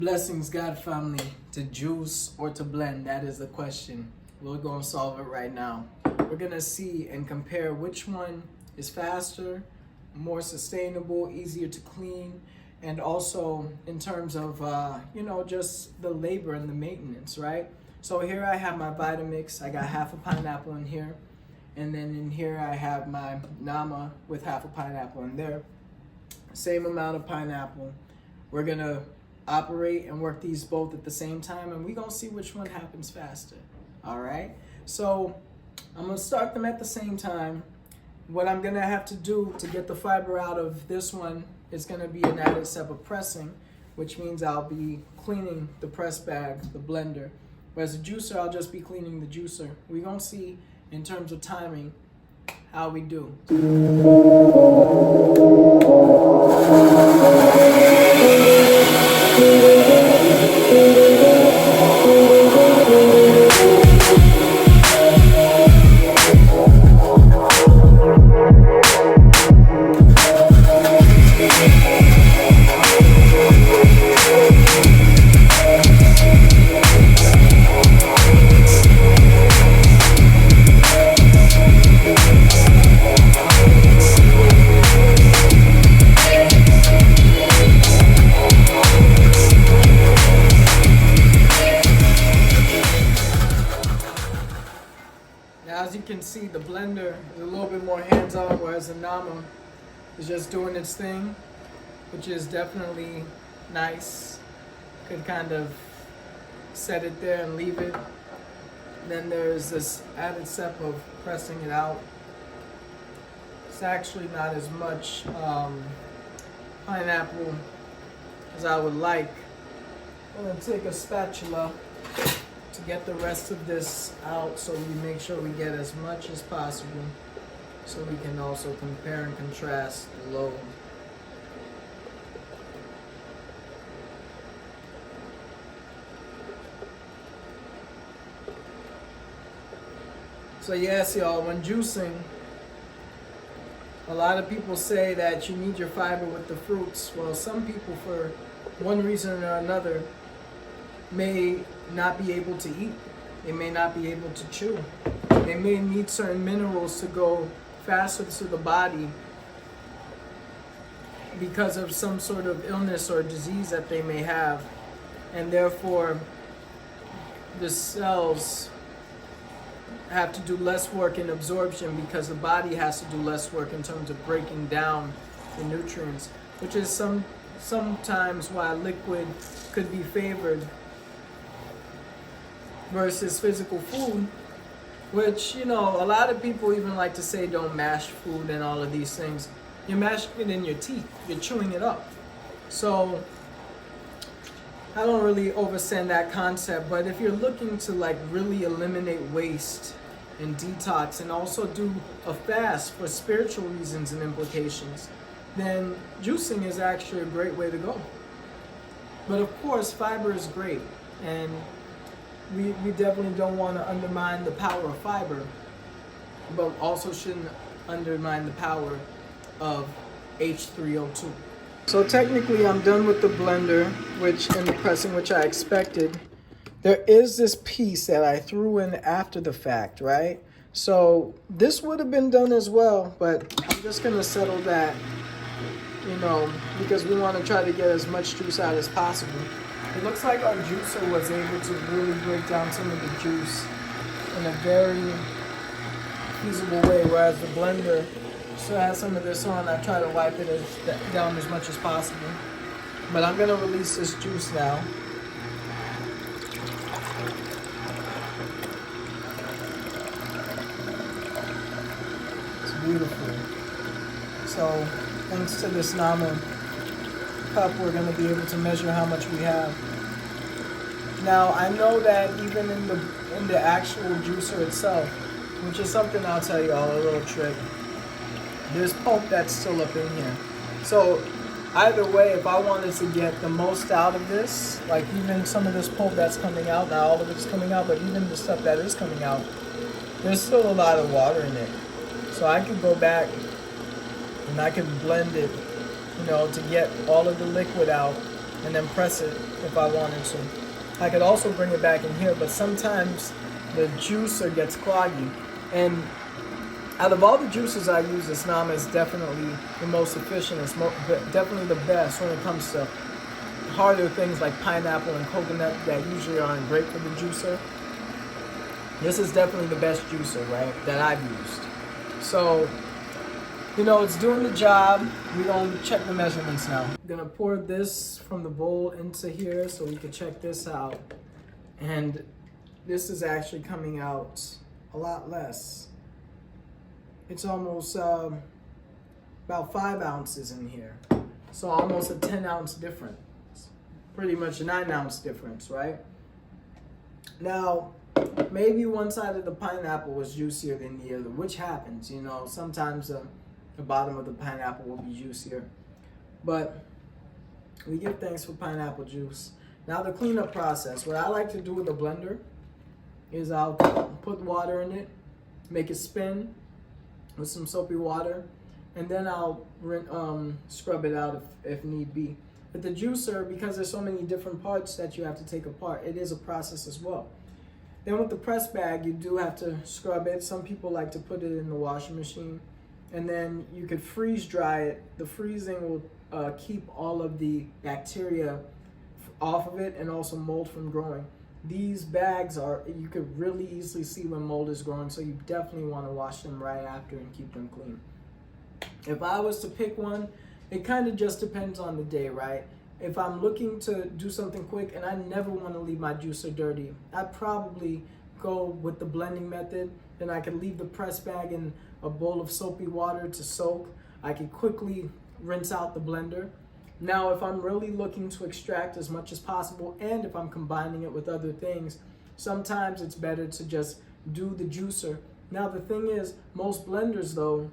Blessings, God family, to juice or to blend? That is the question. We're going to solve it right now. We're going to see and compare which one is faster, more sustainable, easier to clean, and also in terms of, just the labor and the maintenance, right? So here I have my Vitamix. I got half a pineapple in here. And then in here I have my Nama with half a pineapple in there. Same amount of pineapple. We're going to operate and work these both at the same time, and we're gonna see which one happens faster. All right, so I'm gonna start them at the same time. What I'm gonna have to do to get the fiber out of this one is gonna be an added step of pressing, which means I'll be cleaning the press bag, the blender. Whereas the juicer, I'll just be cleaning the juicer. We're gonna see in terms of timing how we do. As you can see, the blender is a little bit more hands-on, whereas the Nama is just doing its thing, which is definitely nice. Could kind of set it there and leave it. Then there's this added step of pressing it out. It's actually not as much pineapple as I would like. I'm gonna take a spatula to get the rest of this out, so we make sure we get as much as possible, so we can also compare and contrast the load. So yes, y'all, when juicing, a lot of people say that you need your fiber with the fruits. Well, some people, for one reason or another, may not be able to eat. They may not be able to chew. They may need certain minerals to go faster to the body because of some sort of illness or disease that they may have. And therefore, the cells have to do less work in absorption because the body has to do less work in terms of breaking down the nutrients, which is sometimes why liquid could be favored versus physical food, which, a lot of people even like to say don't mash food and all of these things. You're mashing it in your teeth, you're chewing it up. So I don't really overstand that concept, but if you're looking to really eliminate waste and detox and also do a fast for spiritual reasons and implications, then juicing is actually a great way to go. But of course, fiber is great, and we definitely don't want to undermine the power of fiber, but also shouldn't undermine the power of H3O2. So technically I'm done with the blender, and the pressing, which I expected. There is this piece that I threw in after the fact, right? So this would have been done as well, but I'm just gonna settle that, because we want to try to get as much juice out as possible. It looks like our juicer was able to really break down some of the juice in a very feasible way, whereas the blender still has some of this on. I try to wipe it down as much as possible. But I'm gonna release this juice now. It's beautiful. So thanks to this Nama cup, we're going to be able to measure how much we have. Now I know that even in the actual juicer itself, which is something I'll tell you all, a little trick, there's pulp that's still up in here. So either way, if I wanted to get the most out of this, like even some of this pulp that's coming out, not all of it's coming out, but even the stuff that is coming out, there's still a lot of water in it. So I could go back and I could blend it, to get all of the liquid out and then press it if I wanted to. I could also bring it back in here, but sometimes the juicer gets cloggy. And out of all the juices I use, this Nama is definitely the most efficient. It's definitely the best when it comes to harder things like pineapple and coconut that usually aren't great for the juicer. This is definitely the best juicer, right, that I've used. So, you know, it's doing the job. We're going to check the measurements now. I'm going to pour this from the bowl into here so we can check this out. And this is actually coming out a lot less. It's almost about 5 ounces in here. So almost a 10-ounce difference. Pretty much a 9-ounce difference, right? Now, maybe one side of the pineapple was juicier than the other, which happens, you know. Sometimes the bottom of the pineapple will be juicier. But we give thanks for pineapple juice. Now the cleanup process. What I like to do with the blender is I'll put water in it, make it spin with some soapy water, and then I'll scrub it out if need be. With the juicer, because there's so many different parts that you have to take apart, it is a process as well. Then with the press bag, you do have to scrub it. Some people like to put it in the washing machine, and then you could freeze dry it. The freezing will keep all of the bacteria off of it and also mold from growing. These bags you could really easily see when mold is growing, so you definitely want to wash them right after and keep them clean. If I was to pick one, it kind of just depends on the day, right? If I'm looking to do something quick and I never want to leave my juicer dirty, I'd probably go with the blending method. Then I could leave the press bag in a bowl of soapy water to soak. I could quickly rinse out the blender. Now, if I'm really looking to extract as much as possible, and if I'm combining it with other things, sometimes it's better to just do the juicer. Now, the thing is, most blenders, though,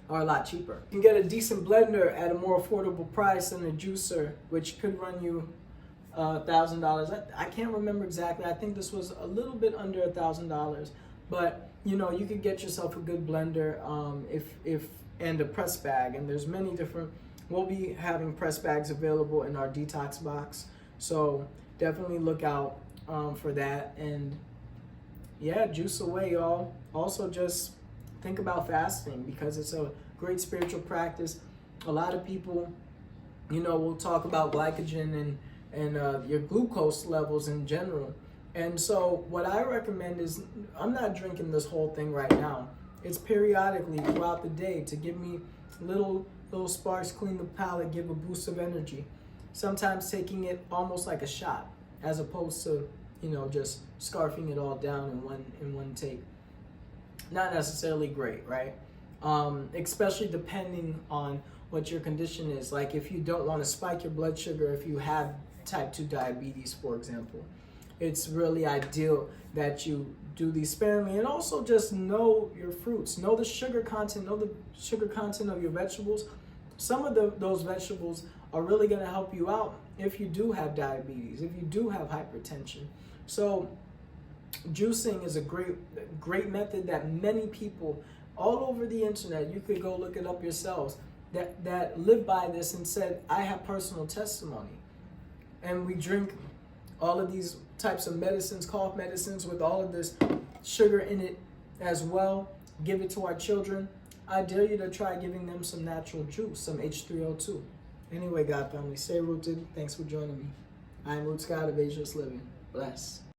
are a lot cheaper. You can get a decent blender at a more affordable price than a juicer, which could run you $1,000. I can't remember exactly. I think this was a little bit under $1,000, but you know, you could get yourself a good blender and a press bag. And there's many different. We'll be having press bags available in our detox box, so definitely look out for that. And yeah, juice away, y'all. Also, just think about fasting, because it's a great spiritual practice. A lot of people, you know, will talk about glycogen and your glucose levels in general. And so what I recommend is, I'm not drinking this whole thing right now. It's periodically throughout the day to give me little sparks, clean the palate, give a boost of energy. Sometimes taking it almost like a shot, as opposed to, you know, just scarfing it all down in one take. Not necessarily great, right? Especially depending on what your condition is. Like if you don't want to spike your blood sugar, if you have type 2 diabetes, for example, it's really ideal that you do these sparingly. And also just know your fruits, know the sugar content of your vegetables. Some of those vegetables are really going to help you out if you do have diabetes, if you do have hypertension. So juicing is a great method that many people all over the internet, you could go look it up yourselves, that live by this and said, I have personal testimony. And we drink all of these types of medicines, cough medicines, with all of this sugar in it as well. Give it to our children. I dare you to try giving them some natural juice, some H3O2. Anyway, God family, stay rooted. Thanks for joining me. I am Root Scott of Ageless Living. Bless.